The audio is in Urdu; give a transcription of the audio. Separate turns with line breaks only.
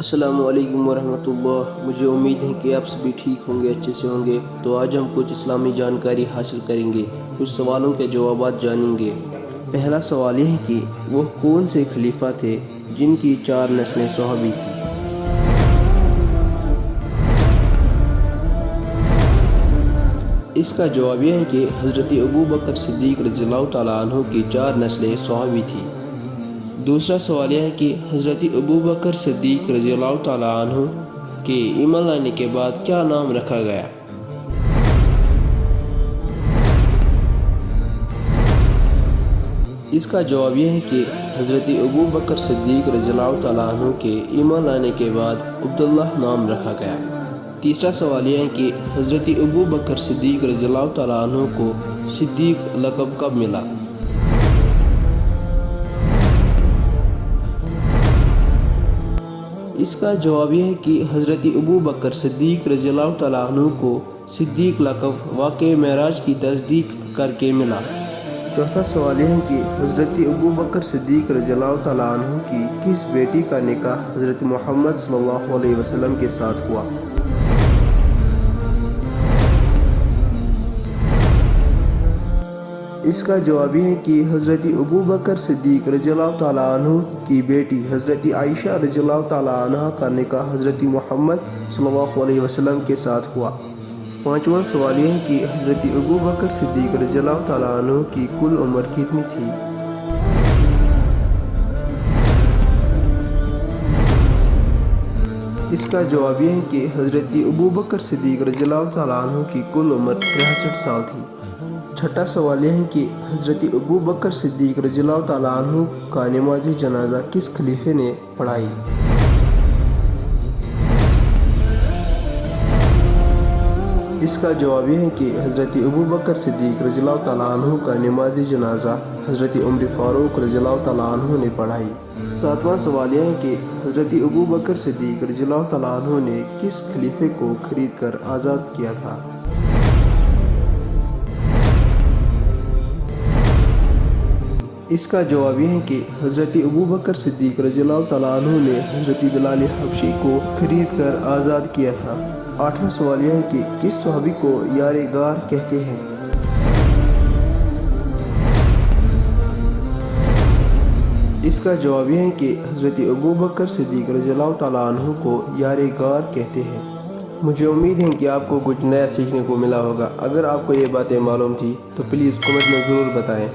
السلام علیکم ورحمۃ اللہ۔ مجھے امید ہے کہ آپ سبھی ٹھیک ہوں گے، اچھے سے ہوں گے۔ تو آج ہم کچھ اسلامی جانکاری حاصل کریں گے، کچھ سوالوں کے جوابات جانیں گے۔ پہلا سوال یہ ہے کہ وہ کون سے خلیفہ تھے جن کی 4 نسلیں صحابی تھیں؟ اس کا جواب یہ ہے کہ حضرت ابوبکر صدیق رضی اللہ تعالیٰ عنہ کی 4 نسلیں صحابی تھیں۔ دوسرا سوال یہ ہے کہ حضرت ابوبکر صدیق رضی اللہ تعالیٰ عنہ کے ایمان لانے کے بعد کیا نام رکھا گیا؟ اس کا جواب یہ ہے کہ حضرت ابوبکر صدیق رضی اللہ تعالیٰ عنہ کے ایمان لانے کے بعد عبداللہ نام رکھا گیا۔ تیسرا سوال یہ ہے کہ حضرت ابوبکر صدیق رضی اللہ تعالیٰ عنہ کو صدیق لقب کب ملا؟ اس کا جواب یہ ہے کہ حضرت ابوبکر صدیق رضی اللہ تعالیٰ عنہ کو صدیق لقب واقعہ معراج کی تصدیق کر کے ملا۔ چوتھا سوال یہ ہے کہ حضرت ابوبکر صدیق رضی اللہ تعالیٰ عنہ کی کس بیٹی کا نکاح حضرت محمد صلی اللہ علیہ وسلم کے ساتھ ہوا؟ اس کا جواب یہ ہے کہ حضرت ابوبکر صدیق رضی اللہ تعالیٰ عنہ کی بیٹی حضرت عائشہ رضی اللہ تعالیٰ عنہ کا نکاح حضرت محمد صلی اللہ علیہ وسلم کے ساتھ ہوا۔ پانچواں سوال یہ ہے کہ حضرت ابوبکر صدیق رضی اللہ تعالیٰ عنہ کی کل عمر کتنی تھی؟ اس کا جواب یہ ہے کہ حضرت ابوبکر صدیق رضی اللہ تعالیٰ عنہ کی کل عمر 63 سال تھی۔ چھٹا سوال یہ ہے کہ حضرت ابوبکر صدیق رضی اللہ تعالیٰ عنہ کا نماز جنازہ کس خلیفے نے پڑھائی؟ اس کا جواب یہ ہے کہ حضرت ابوبکر صدیق رضی اللہ تعالیٰ عنہ کا نماز جنازہ حضرت عمر فاروق رضی اللہ تعالیٰ عنہ نے پڑھائی۔ ساتواں سوال یہ ہے کہ حضرت ابوبکر صدیق رضی اللہ تعالیٰ عنہ نے کس خلیفے کو خرید کر آزاد کیا تھا؟ اس کا جواب یہ ہے کہ حضرت ابوبکر صدیق رضی اللہ تعالیٰ عنہ نے حضرت بلال حبشی کو خرید کر آزاد کیا تھا۔ آٹھواں سوال یہ ہے کہ کس صحابی کو یار غار کہتے ہیں؟ اس کا جواب یہ ہے کہ حضرت ابوبکر صدیق رضی اللہ تعالیٰ عنہ کو یار غار کہتے ہیں۔ مجھے امید ہے کہ آپ کو کچھ نیا سیکھنے کو ملا ہوگا۔ اگر آپ کو یہ باتیں معلوم تھی تو پلیز کمنٹ میں ضرور بتائیں۔